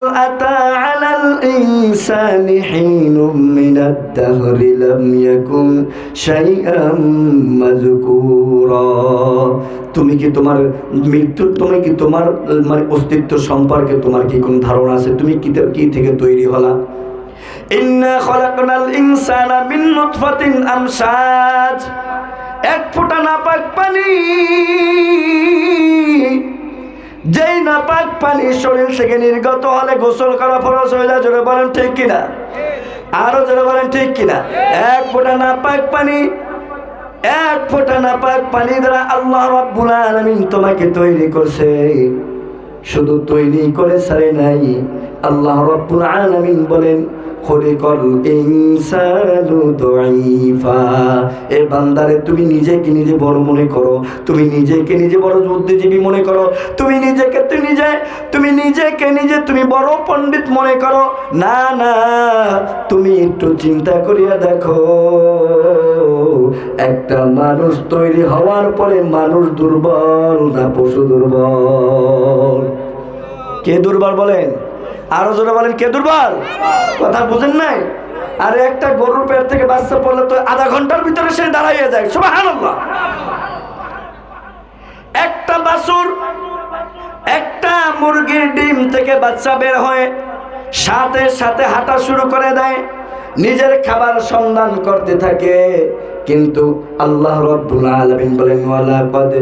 أتى على الإنسان حين من الدهر لم يكن شيئا مذكورا। তুমি কি তোমার মৃত্যুর তুমি কি তোমার মানে অস্তিত্ব সম্পর্কে তোমার কি কোনো ধারণা আছে? তুমি কি থেকে তৈরি হলা? ইন্না খলাকনাল ইনসানা মিন নুতফাতিন আমশাজ, এক ফোঁটা নাপাক পানি, যেই নাপাক পানি শরীর থেকে নির্গত হলে গোসল করা ফরজ হয়ে যায়। জোরে বলেন ঠিক কিনা? আরো জোরে বলেন ঠিক কিনা? এক ফোঁটা নাপাক পানি, এক ফোঁটা নাপাক পানি দ্বারা আল্লাহ রাব্বুল আলামিন তোমাকে তৈরি করছে। শুধু তৈরি করে ছাড়ে নাই, আল্লাহ রাব্বুল আলামিন বলেন খলিকাল ইনসানু দাঈফা। এ বান্দারে তুমি নিজেকে নিজে বড় মনে করো, তুমি নিজেকে নিজে বড় বুদ্ধিজীবী মনে করো, তুমি নিজেকে তুমি বড় পণ্ডিত মনে করো। না না, তুমি একটু চিন্তা করিয়া দেখো, একটা মানুষ তৈরি হওয়ার পরে মানুষ দুর্বল না পশু দুর্বল? কে দুর্বল বলেন? আরো জোরে বলেন, কে দুর্বল? কথা বুঝেন নাই? আরে একটা গরুর পেট থেকে বাচ্চা পড়লে তো আধা ঘন্টার ভিতরে সে দাঁড়াইয়া যায়। সুবহানাল্লাহ। একটা বাছুর, একটা মুরগির ডিম থেকে বাচ্চা বের হয়ে সাথে সাথে হাঁটা শুরু করে দেয়, নিজের খাবার সন্ধান করতে থাকে। কিন্তু আল্লাহ রাব্বুল আলামিন বলেন ওয়ালাকাদ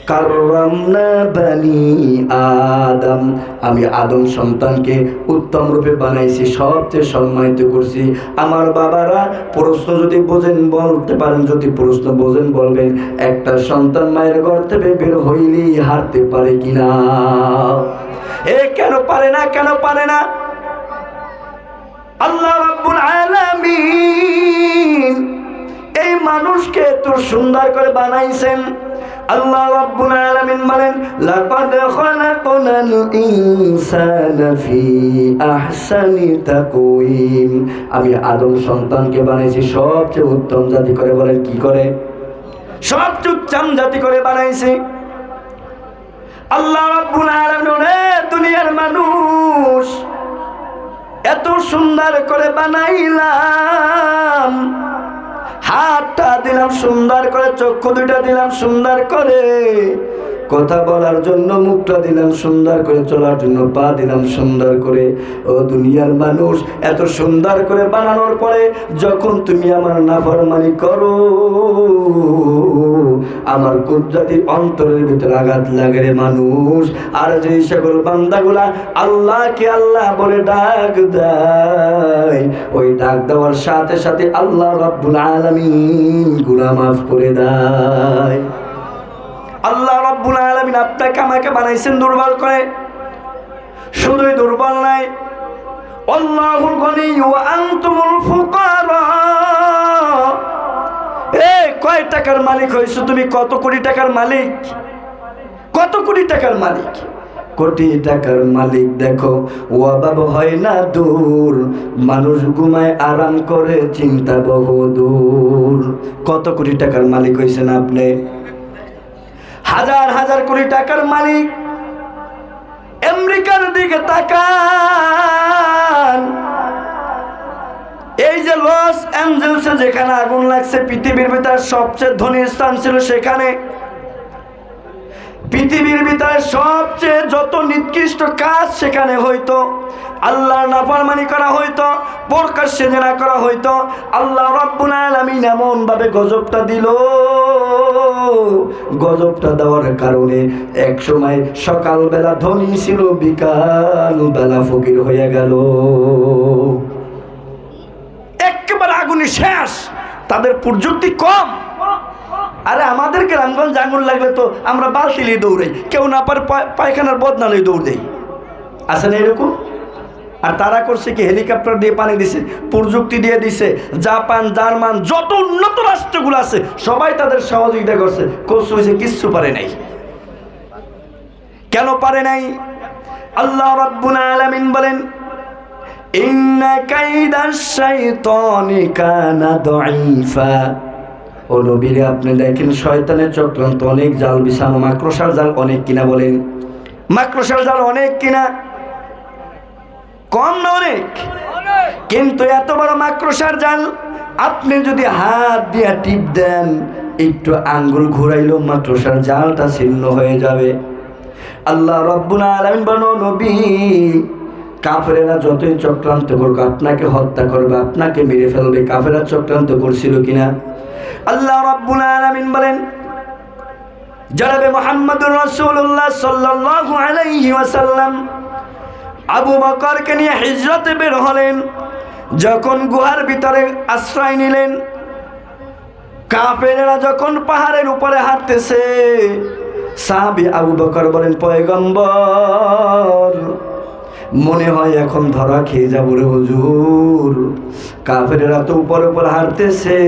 কাররামনা বানি আদম, আমি আদম সন্তানকে উত্তম রূপে বানাইছি, সবচেয়ে সম্মানিত করছি। আমার বাবারা প্রশ্ন যদি বোঝেন বলতে পারেন, যদি প্রশ্ন বোঝেন বলবেন, একটা সন্তান মায়ের ঘর থেকে বের হইলেই হাঁটতে পারে কিনা? কেন পারে না? কেন পারে না? আল্লাহ রাব্বুল আলামিন এই মানুষকে এত সুন্দর করে বানাইছেন। আল্লাহ রাব্বুল আলামিন বলেন লাকাদ খালাকনাল ইনসানা ফি আহসানি তাকওয়িম, আমি আদম সন্তানকে বানাইছি সবচেয়ে উত্তম জাতি করে। বলেন কি করে? সবচেয়ে উত্তম জাতি করে বানাইছি। আল্লাহ রাব্বুল আলামিন দুনিয়ার মানুষ এত সুন্দর করে বানাইলাম, হাতটা দিলাম সুন্দর করে, চক্ষু দুইটা দিলাম সুন্দর করে, কথা বলার জন্য মুখটা দিলাম সুন্দর করে, চলার জন্য পা দিলাম সুন্দর করে। ও দুনিয়ার মানুষ, এত সুন্দর করে বানানোর পরে যখন তুমি আমার নাফরমানি করো, আমার কুদরতের অন্তরের ভিতরে আঘাত লাগে রে মানুষ। আর যে সকল বান্দাগুলা আল্লাহকে আল্লাহ বলে ডাক দেয়, ওই ডাক দেওয়ার সাথে সাথে আল্লাহ রাব্বুল আলামিন গুনাহ মাফ করে দেয়। আল্লাহ রাব্বুল আলামিন আপনাকে আমাকে বানাইছেন দুর্বল করে। শুধুই দুর্বল নাই, আল্লাহুল গনি ওয়া আনতুমুল ফুকারা। কয় টাকার মালিক হইছো তুমি? কত কোটি টাকার মালিক? কত কোটি টাকার মালিক? কোটি টাকার মালিক। দেখো অভাব হয় না দূর, মানুষ ঘুমায় আরাম করে চিন্তা বহুদূর। কত কোটি টাকার মালিক হইছেন আপনি? হাজার হাজার কোটি টাকার মালিক। আমেরিকার দিকে তাকান, এই যে লস অ্যাঞ্জেলসে যেখানে আগুন লাগছে, পৃথিবীর ভিতরে সবচেয়ে ধনী স্থান ছিল সেখানে। পৃথিবীর ভিতরে সবচেয়ে যত নিকৃষ্ট কাজ সেখানে হইতো, আল্লাহর নাফরমানি করা হইতো, প্রকাশ্যে জেনা করা হইতো। আল্লাহ রাব্বুল আলামিন এমন ভাবে গজবটা দিল, গজবটা দেওয়ার কারণে এক সময় সকালবেলা ধনী ছিল, বিকাল বেলা ফকির হয়ে গেল। একেবারে আগুনে শেষ, তাদের প্রযুক্তি কম। আরে আমাদের গ্রামগঞ্জ আগুন লাগলে তো আমরা বালতি নিয়ে দৌড়াই, কেউ না পারে পায়খানার বদনা নিয়ে দৌড় দেয়, আছে না এরকম? আর তারা করছে কি, হেলিকপ্টার দিয়ে পানি দিছে, প্রযুক্তি দিয়ে দিছে। জাপান, জার্মান, যত উন্নত রাষ্ট্রগুলো আছে সবাই তাদের সহযোগিতা করছে, কোর্স হয়েছে, কিচ্ছু পারে নাই। কেন পারে নাই? আল্লাহ রাব্বুল আলামিন বলেন ইন্না কাইদাশ শাইতানি কানা দাঈফা। ও নবীরে, আপনি দেখেন শয়তানের চক্রান্ত অনেক, জাল বিছানো, মাকড়সার জাল অনেক কিনা। বলেন মাকড়সার জাল অনেক কিনা? কম না অনেক, কিন্তু এত বড় মাকড়সার জাল আপনি যদি হাত দিয়ে টিপ দেন, একটু আঙ্গুল ঘুরাইলেও মাকড়সার জালটা ছিন্ন হয়ে যাবে। আল্লাহ রাব্বুল আলামিন বলেন, নবী কাফেরেরা যতই চক্রান্ত করবে আপনাকে হত্যা করবে, আপনাকে মেরে ফেলবে, কাফেররা চক্রান্ত করছিল কিনা? আল্লাহ রাব্বুল আলামিন বলেন, জনাবে মুহাম্মদুর রাসূলুল্লাহ সাল্লাল্লাহু আলাইহি ওয়াসাল্লাম আবু বকরকে নিয়ে হিজরতে বের হলেন। যখন গুহার ভিতরে আশ্রয় নিলেন, কাফেরেরা যখন পাহাড়ের উপরে হাঁটতেছে, সাহাবী আবু বকর বলেন, পয়গম্বর মনে হয় এখন ধরা খেয়ে যাবো রে হুজুর, কাফেরেরা তো উপরে উপরে হাঁটতেছে।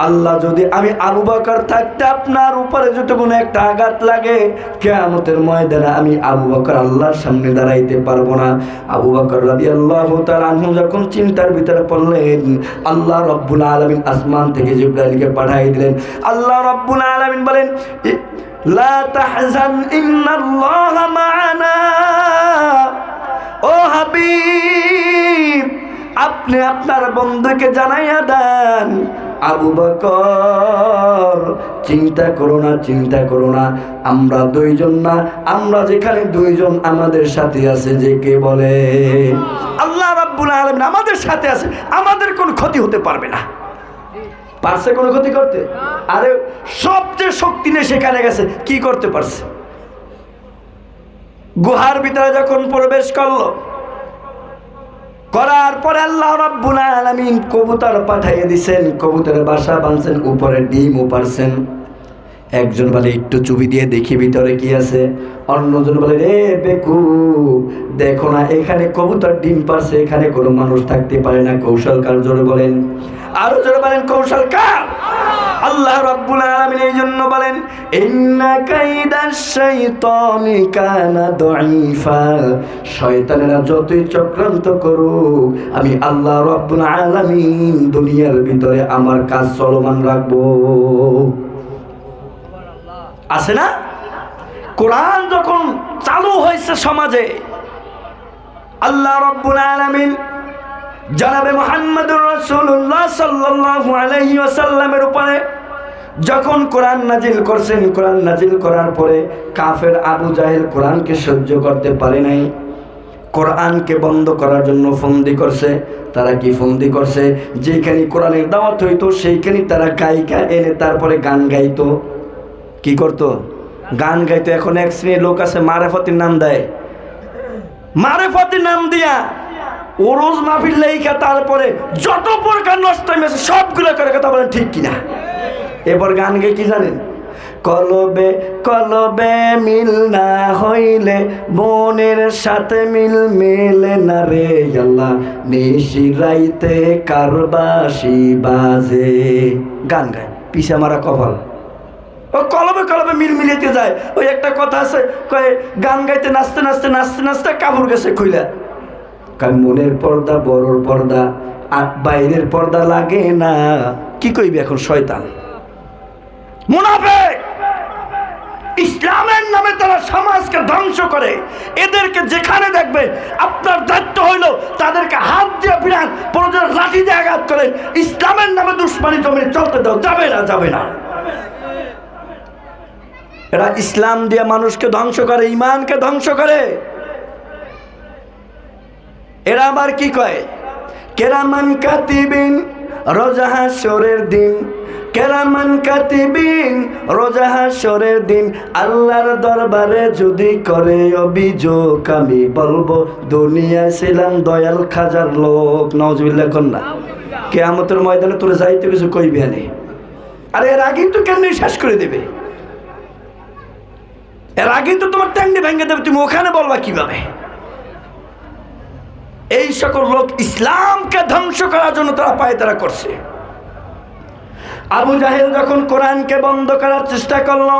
আল্লাহ যদি আমি আবু বকর থাকতে আপনার উপরে যদি কোনো একটা আঘাত লাগে, কিয়ামতের ময়দানে আমি আবু বকর আল্লাহর সামনে দাঁড়াইতে পারবো না। আবু বকর রাদিয়াল্লাহু তাআলা আনহু যখন চিন্তার ভিতরে পড়লেন, আল্লাহ রাব্বুল আলামিন আসমান থেকে জিবরাইলকে পাঠিয়ে দিলেন। আল্লাহ রাব্বুল আলামিন বলেন, লা তাহজান ইন্নাল্লাহা মা'ানা। ও হাবিব, আপনি আপনার বন্ধুকে জানাইয়া দেন, আবু বকর চিন্তা করো না, চিন্তা করো না, আমরা দুইজন না, আমরা যেখানে দুইজন আমাদের সাথে আছে, যে কে বলে আল্লাহ রাব্বুল আলামিন আমাদের সাথে আছে, আমাদের কোনো ক্ষতি হতে পারবে না। পারছে কোনো ক্ষতি করতে? আরে সবচেয়ে শক্তি নিয়ে সেখানে গেছে, কি করতে পারছে? গুহার ভিতরে যখন প্রবেশ করলো, করার পরে আল্লাহ রাব্বুল আলামিন কবুতর পাঠিয়ে দিয়েছেন, কবুতরের বাসা বাঁধছেন, উপরে ডিমও পারছেন। একজন বলে একটু চুবি দিয়ে দেখি ভিতরে কি আছে, অন্যজন বলে রে বেকু দেখো না, এখানে কবুতর ডিম পারছে, এখানে কোনো মানুষ থাকতে পারে না, কৌশল কার? জোরে বলেন, আরো জোরে বলেন, কৌশল কার? আল্লাহ রাব্বুল আলামিন এই জন্য বলেন, ইন্না কাইদাশ শাইতানি কানা দাঈফা। শয়তানেরা যতই চক্রান্ত করুক, আমি আল্লাহ রাব্বুল আলামিন দুনিয়ার ভিতরে আমার কাজ চলমান রাখবো। আছে না? কোরআন যখন চালু হয়েছে সমাজে, আল্লাহ রাব্বুল আলামিন জনাবে মুহাম্মদুর রাসূলুল্লাহ সাল্লাল্লাহু আলাইহি ওয়াসাল্লামের উপরে যখন কোরআন নাজিল করছেন, কোরআন নাজিল করার পরে কাফের আবু জাহেল কোরআনকে সহ্য করতে পারে নাই, কোরআনকে বন্ধ করার জন্য ফন্দি করছে। তারা কি ফন্দি করছে? যেখানে কোরআনের দাওয়াত হইতো সেইখানে তারা গায়িকা এনে তারপরে গান গাইতো। কি করতো? গান গাইতো। এখন এক শ্রেণীর লোক আছে মারেফতের নাম দেয়, মারেফতের নাম দিয়া ওরোজ মাহফিল লেখা, তারপরে যত প্রকার নষ্ট হয়েছে সবগুলো করে। কথা বলেন ঠিক কিনা? এবার গান গাই কি জানেন? কলবে কলবে মিল না হইলে বোনের সাথে মিল মেলে না রে আল্লাহ, নিশি রাইতে কারবাসি বাজে। গান গায়, পিছা মারা কপাল। ও কলবে কলবে মিল মিলিতে যায়। ওই একটা কথা আছে, কয়ে গান গাইতে নাচতে নাচতে নাচতে নাচতে কাপড় গেছে খুইলা। কারণ মনের পর্দা বড়র পর্দা, আর বাইরের পর্দা লাগে না। কি কইবে এখন? শয়তান, মুনাফিক। ইসলামের নামে তারা সমাজকে ধ্বংস করে। এদেরকে যেখানে দেখবে আপনার দায়িত্ব হইল তাদেরকে হাত দিয়ে বিরান, প্রয়োজন লাঠি দিয়ে আঘাত করেন। ইসলামের নামে দুশ্মনী জমি চলতে দাও, যাবে না, যাবে না। এরা ইসলাম দিয়ে মানুষকে ধ্বংস করে, ইমানকে ধ্বংস করে। এরা আবার কি কয়? কেরামান কাতিবিন রোজা হাসরের দিন, কেরামান কাতিবিন রোজা হাসরের দিন, আল্লাহর দরবারে যদি করে অভিযোগ, আমি বলবো দুনিয়ায় ছিলাম দয়াল খাজার লোক। নাউজুবিল্লাহ কন্যা। কিয়ামতের ময়দানে তোরে যাইতে কিছু কইবে না। আরে এর আগেই তো কেমনি শেষ করে দেবে, এর আগেই তো তোমার ট্যাঙ্গি ভেঙে দেবে, তুমি ওখানে বলবা কিভাবে? এই সকল লোক ইসলামকে ধ্বংস করার জন্য তারা পায়তারা করছে। আবু জাহেল যখন কোরআনকে বন্ধ করার চেষ্টা করলো,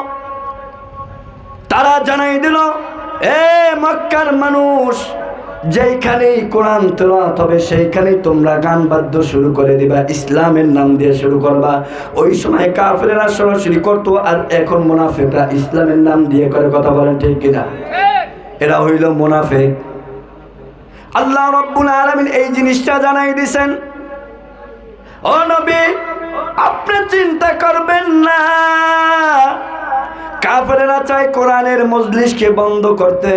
তারা জানাই দিল, এ মক্কার মানুষ, যেইখানেই কোরআন তেলাওয়াত হবে সেইখানেই তোমরা গান বাদ্য শুরু করে দিবা, ইসলামের নাম দিয়ে শুরু করবা। ওই সময় কাফেরেরা সরাসরি করতো, আর এখন মুনাফিকরা ইসলামের নাম দিয়ে করে। কথা বলেন ঠিক কিনা? এরা হইল মুনাফিক। আল্লাহ রাব্বুল আলামিন এই জিনিসটা জানাই দিয়েছেন, ও নবী আপনি চিন্তা করবেন না, কাফেররা চায় কোরআনের মজলিসকে বন্ধ করতে,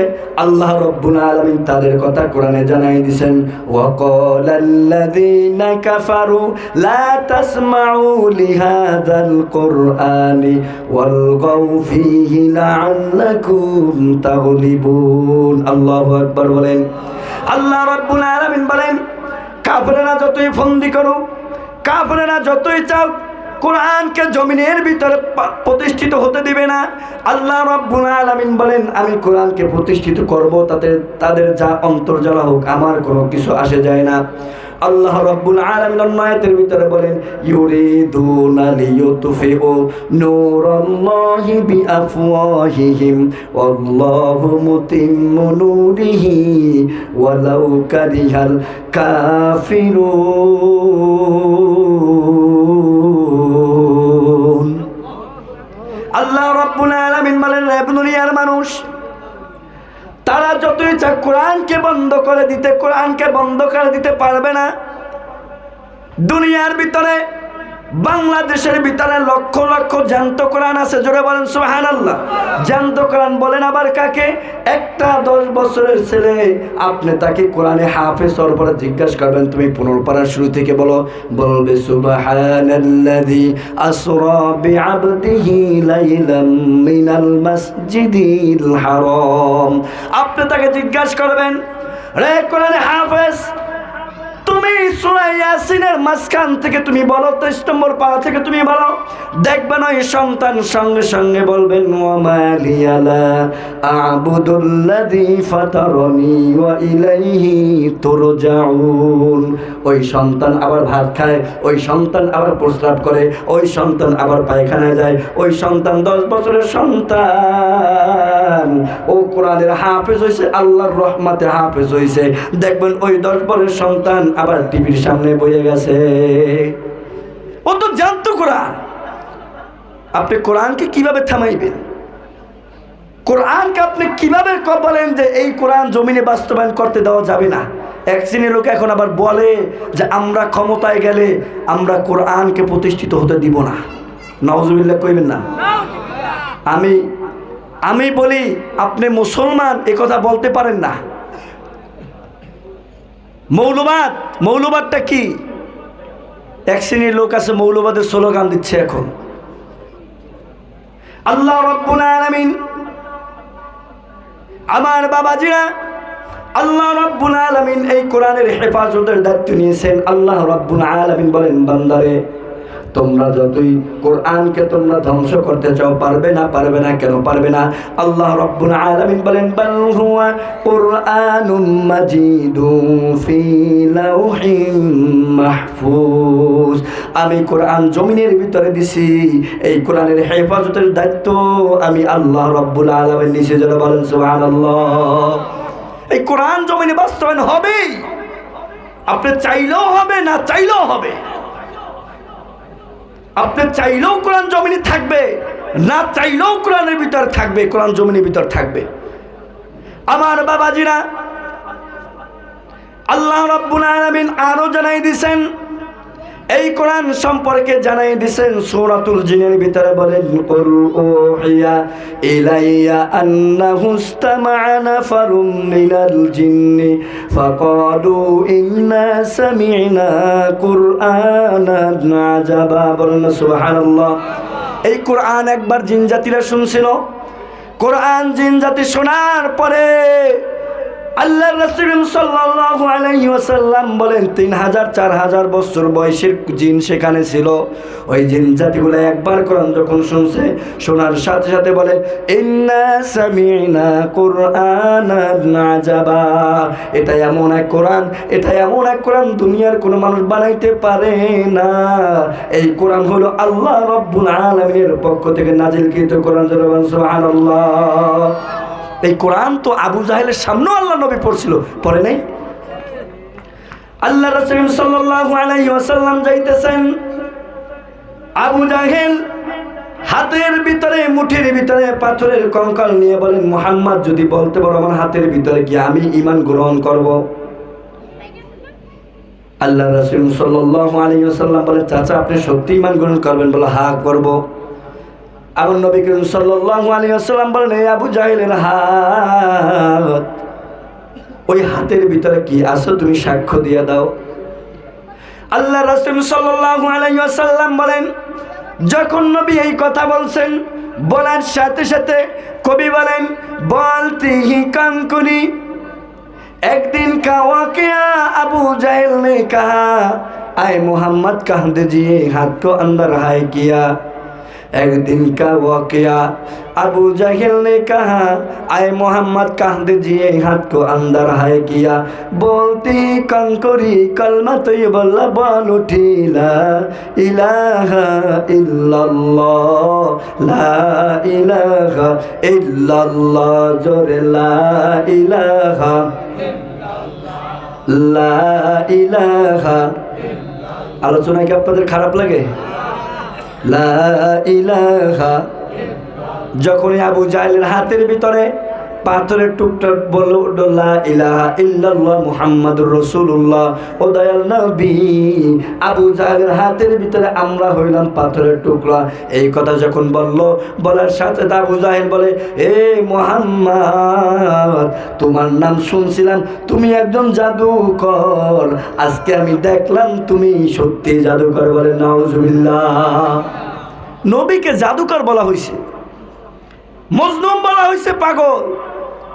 আল্লাহ রাব্বুল আলামিন তাদের কথা কোরআনে জানাই দিয়েছেন, ওয়াকালাল্লাযীনা কাফারু লা তাসমাউ লিহাযাল কুরআনি ওয়ালগাউ ফীহি লাআল্লাকুম তাগলিবুন। আল্লাহু আকবার বলেন। আল্লাহ রাব্বুল আলামিন বলেন, কাফেররা যতই ফন্দি করুক, কাফেররা যতই চাও কোরআনকে জমিনের ভিতরে প্রতিষ্ঠিত হতে দিবে না। আল্লাহ রাব্বুল আলামিন বলেন, আমি কোরআনকে প্রতিষ্ঠিত করব, তাদের যা অন্তর্জালা হোক, আমার কোনো কিছু আসে যায় না। আল্লাহ রাব্বুল আলামিন আয়াতের ভিতরে বলেন, ইউরিদুনা লিয়ুতফিউ নূরাল্লাহি বিআফওয়াহিহিম ওয়াল্লাহু মুতিম্মু নূরিহি ওয়ালাউ কারিহাল কাফিরুন। আল্লাহ রাব্বুল আলামিন বলেন, হে দুনিয়ার মানুষ, তারা যতই চায় কোরআনকে বন্ধ করে দিতে পারবে না। দুনিয়ার ভিতরে, বাংলাদেশের ভিতরে লক্ষ লক্ষ জ্যান্ত কোরআন আছে, জোরে বলেন সুবহানাল্লাহ। জ্যান্ত কোরআন বলেন আবার কাকে? একটা 10 বছরের ছেলে, আপনি তাকে কোরআনে হাফেজ হওয়ার পরে জিজ্ঞাসা করবেন, তুমি 15 পারার শুরু থেকে বলবে সুবহানাল্লাযী আসরা বিআবদিহি লাইলাম মিনাল মাসজিদিল হারাম। আপনি তাকে জিজ্ঞাসা করবেন, রে কোরআনে হাফেজ, তুমি সূরা ইয়াসিনের মাঝখান থেকে তুমি বলো, 23 নম্বর পারা থেকে তুমি বলো, দেখবেন ওই সন্তান সঙ্গে সঙ্গে বলবেন, ওয়া মা লিয়া লা আ'বুদুল্লাযী ফাতারানি ওয়া ইলাইহি তুরজাউন। ওই সন্তান আবার ভাত খায়, ওই সন্তান আবার প্রস্রাব করে, ওই সন্তান আবার পায়খানায় যায়, ওই সন্তান 10 বছরের সন্তান, ও কোরআনের হাফেজ হয়েছে, আল্লাহর রহমতে হাফেজ হয়েছে। দেখবেন ওই 10 বছরের সন্তান আবার টিভির সামনে বসে গেছে। ও তো জানতো কোরআন। আপনি কোরআনকে কিভাবে থামাইবেন? কোরআনকে আপনি কিভাবে বলেন যে এই কোরআন জমিনে বাস্তবায়ন করতে দেওয়া যাবে না? এক শ্রেণীর লোক এখন আবার বলে যে আমরা ক্ষমতায় গেলে আমরা কোরআনকে প্রতিষ্ঠিত হতে দিব না। নাউজুবিল্লাহ কইবেন না। আমি বলি, আপনি মুসলমান, এ কথা বলতে পারেন না। মৌলবাদটা কি? এক শ্রেণীর লোক আছে মৌলবাদের স্লোগান দিচ্ছে এখন। আল্লাহ রাব্বুল আলামিন, আমার বাবাজিরা, আল্লাহ রাব্বুল আলামিন এই কোরআনের হেফাজতের দায়িত্ব নিয়েছেন। আল্লাহ রাব্বুল আলামিন বলেন, বান্দারে তোমরা যতই কোরআনকে তোমরা ধ্বংস করতে চাও, পারবে না। কেন পারবে না? আল্লাহ রাব্বুল আলামিন বলেন, বাল হুয়া কুরআনুম মাজিদুন ফি লাউহিম মাহফুজ। আমি কোরআন জমিনের ভিতরে দিছি, এই কোরআনের হেফাজতের দায়িত্ব আমি আল্লাহ রাব্বুল আলামিন নিয়েছি। যারা বলেন সুবহানাল্লাহ। এই কোরআন জমিনে বাস্তবায়ন হবেই, আপনি চাইলেও হবে, না চাইলেও হবে। আপনি চাইলেও কোরআন জমিনে থাকবে, না চাইলেও কোরআনের ভিতর থাকবে, কোরআন জমিনের ভিতর থাকবে। আমার বাবাজিরা, আল্লাহ রাব্বুল আলামিন আরো জানাই দিয়েছেন, এই কোরআন সম্পর্কে জানাই দিয়েছেন সূরাতুল জিনের ভিতরে বলেন, কুল উহিয়া ইলাইয়া আন্নাহু ইসতামা'a নাফারুম মিনাল জিন্নি ফাকালু ইন্না সামি'না কুরআনান আজাবা। বলেন সুবহানাল্লাহ। এই কোরআন একবার জিন জাতিরা শুনছিল। কোরআন জিন জাতি শোনার পরে আল্লাহর রাসূল সাল্লাল্লাহু আলাইহি ওয়াসাল্লাম বলেন, 3000-4000 বছর বয়সের জিন সেখানে ছিল। ওই জিন জাতিগুলো একবার কোরআন যখন শুনছে, শোনার সাথে সাথে বলে, ইন্না সামি'না কুরআনান আজাবা। এটা এমন এক কোরআন দুনিয়ার কোনো মানুষ বানাইতে পারে না। এই কোরআন হলো আল্লাহ রাব্বুল আলামিনের পক্ষ থেকে নাজিলকৃত কোরআন। সুবহানাল্লাহ। এই কোরআন তো আবু জাহেলের সামনেও আল্লাহ নবী পড়ছিল, পড়ে নাই? আল্লাহ রাসূল সাল্লাল্লাহু আলাইহি ওয়াসাল্লাম যাইতেছেন, আবু জাহেল হাতের ভিতরে, মুঠির ভিতরে পাথরের কঙ্কাল নিয়ে বলেন, মুহাম্মদ যদি বলতে পারো আমার হাতের ভিতরে কি, আমি ঈমান গ্রহণ করব। আল্লাহ রাসূল সাল্লাল্লাহু আলাইহি ওয়াসাল্লাম বলেন, চাচা আপনি সত্যি ঈমান গ্রহণ করবেন? বলে হ্যাঁ করব। আমার নবী করিম সাল্লাল্লাহু আলাইহি ওয়াসাল্লাম বলেন, এই আবু জাহেলের হাত, ওই হাতের ভিতরে কি আছে তুমি সাক্ষ্য দিয়ে দাও। আল্লাহ রাসূল সাল্লাল্লাহু আলাইহি ওয়াসাল্লাম বলেন, যখন নবী এই কথা বলছেন, বলার সাথে সাথে কবি বলেন, বলতিহি কানকুনি एक दिन का वाक़या अबू जहल ने कहा, आए मोहम्मद कह दीजिए हाथ को अंदर हाय किया। एक दिन का वाक़या अबू जहल ने कहा, आए मोहम्मद कह दीजिए हाथ को अंदर हाय किया। बोलती कंकुरी कलमा तो ये बोला बोल उठी, ला इलाहा इल्लल्लाह, ला इलाहा इल्लल्लाह, जोरे ला इलाहा লা ইলাহা। আলোচনা কি আপনাদের খারাপ লাগে? লা ইলাহা। যখন আবু জাহেলের হাতের ভিতরে পাথরের টুকটা বলল, লা ইলাহা ইল্লাল্লাহ মুহাম্মাদুর রাসূলুল্লাহ, ও দয়াল নবী, আবু জাহেলের হাতের ভিতরে আমরা হইলাম পাথরের টুকরা। এই কথা যখন বলল, বলার সাথে আবু জাহেল বলে, এ মুহাম্মদ, তোমার নাম শুনছিলাম তুমি একজন জাদুকর, আজকে আমি দেখলাম তুমি সত্যি জাদুকর। বলে নাউজুবিল্লাহ। নবীকে জাদুকর বলা হয়েছে, মজনুন বলা হয়েছে, পাগল।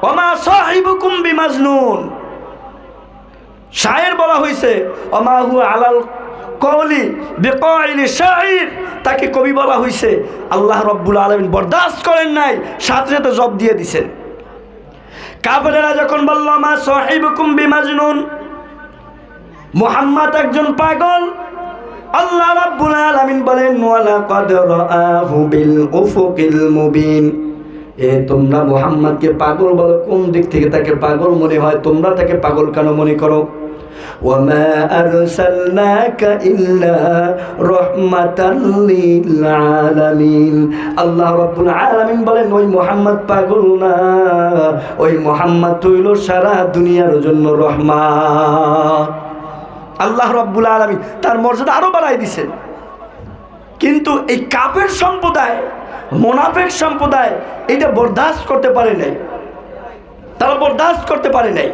ওমা সাহিবুকুম বিমাজনুন। শায়ের বলা হয়েছে, ওমা হুয়া আলাল কওলি বিকাইলি শাইর। তাকে কবি বলা হয়েছে। আল্লাহ রাব্বুল আলামিন বরদাস্ত করেন নাই, সাথে সাথে জব দিয়ে দিয়েছেন। কাফেররা যখন বলল মা সাহিবুকুম বিমাজনুন, মুহাম্মদ একজন পাগল, আল্লাহ রাব্বুল আলামিন বলেন, ওয়ালা কাদ রাআহু বিল উফুকিল মুবিন। এ তোমরা মুহাম্মদকে পাগল বলো, কোন দিক থেকে তাকে পাগল মনে হয়? তোমরা তাকে পাগল কেন মনে করো? ওয়ামা আরসালনাকা ইল্লা রাহমাতাল লিল আলামিন। আল্লাহ রাব্বুল আলামিন বলেন, ওই মুহাম্মদ পাগল না, ওই মুহাম্মদ হইল সারা দুনিয়ার জন্য রহমত। আল্লাহ রাব্বুল আলামিন তার মর্যাদা আরো বাড়াই দিয়েছেন। কিন্তু এই কাফের সম্প্রদায়, মুনাফিক সম্প্রদায় এটা বরদাস্ত করতে পারে নাই। তারা বরদাস্ত করতে পারে নাই।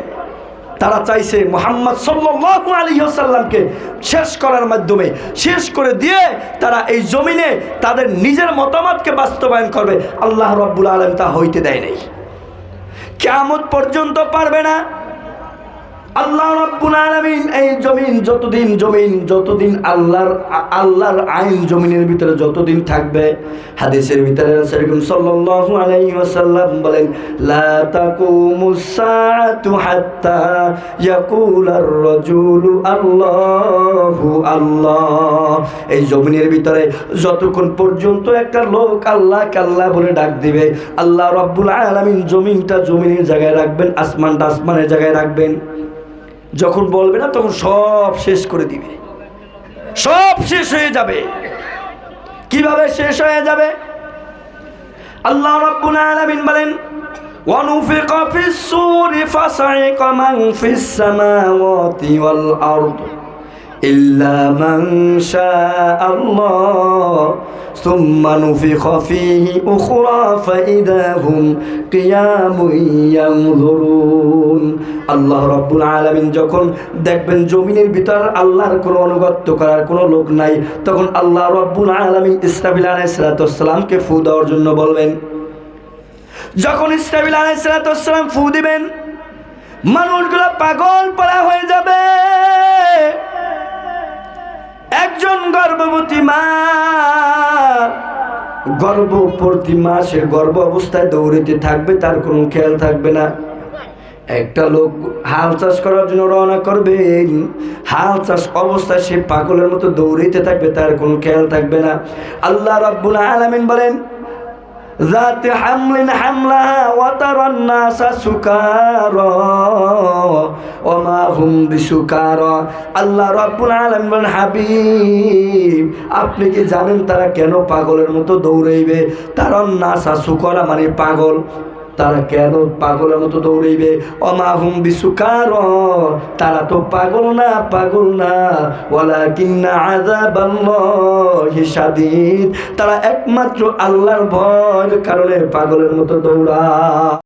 তারা চাইছে মুহাম্মদ সাল্লাল্লাহু আলাইহি ওয়াসাল্লামকে শেষ করার মাধ্যমে, শেষ করে দিয়ে তারা এই জমিনে তাদের নিজের মতামতকে বাস্তবায়ন করবে। আল্লাহ রাব্বুল আলামিন তা হইতে দেয় নাই, কিয়ামত পর্যন্ত পারবে না। আল্লাহ রাব্বুল আলামিন এই যতদিন আল্লাহর আইন জমিনের ভিতরে যতদিন থাকবে, হাদিসের ভিতরে রাসূল সাল্লাল্লাহু আলাইহি ওয়াসাল্লাম বলেন, লা তাকুমুস সাআতু হাত্তা ইয়াকুলার রাজুলু আল্লাহু আল্লাহ। এই জমিনের ভিতরে যতক্ষণ পর্যন্ত একটা লোক আল্লাহকে আল্লাহ বলে ডাক দিবে, আল্লাহ রাব্বুল আলামিন জমিনটা জমিনের জায়গায় রাখবেন, আসমানটা আসমানের জায়গায় রাখবেন। যখন বলবে না তখন সব শেষ করে দিবে, সব শেষ হয়ে যাবে। কিভাবে শেষ হয়ে যাবে? আল্লাহ রাব্বুল আলামিন বলেন, ওয়ানুফিকা ফিস সূরি ফাসাইকা মান ফিস সামাওয়াতি ওয়াল আরদ ইল্লা মান শাআল্লাহ সুম্মা নুফিখা ফীহি উখরা ফাইদা হুম কিয়ামুন ইয়ানজুরুন। আল্লাহ রাব্বুল আলামিন যখন দেখবেন জমিনের ভিতর আল্লাহর কোনো অনুগত্য করার কোনো লোক নাই, তখন আল্লাহ রাব্বুল আলামিন ইসরাফিল আলাইহিস সালামকে ফু দেওয়ার জন্য বলবেন। যখন ইসরাফিল আলাইহিস সালাম ফু দিবেন, মানুষগুলো পাগল পাড়া হয়ে যাবে। একজন গর্ভবতী মা সে গর্ভ অবস্থায় দৌড়িতে থাকবে, তার কোনো খেয়াল থাকবে না। একটা লোক হাল চাষ করার জন্য রওনা করবেন, হাল চাষ অবস্থায় সে পাগলের মতো দৌড়িতে থাকবে, তার কোনো খেয়াল থাকবে না। আল্লাহ রাব্বুল আলামিন বলেন, ذات حمل حملها وترى الناس سكارى وما هم بسكارى। আল্লাহ রাব্বুল আলামিন বলেন, হাবিব আপনি কি জানেন তারা কেন পাগলের মতো দৌড়াইবে? তারা নাসা সুকারা মানে পাগল। তারা কেন পাগলের মতো দৌড়াইবে? অমাহুম বিসুকার, তারা তো পাগল না ওয়ালাকিন্না আযাবাল্লাহি শাদীদ, তারা একমাত্র আল্লাহর ভয়ের কারণে পাগলের মতো দৌড়ায়।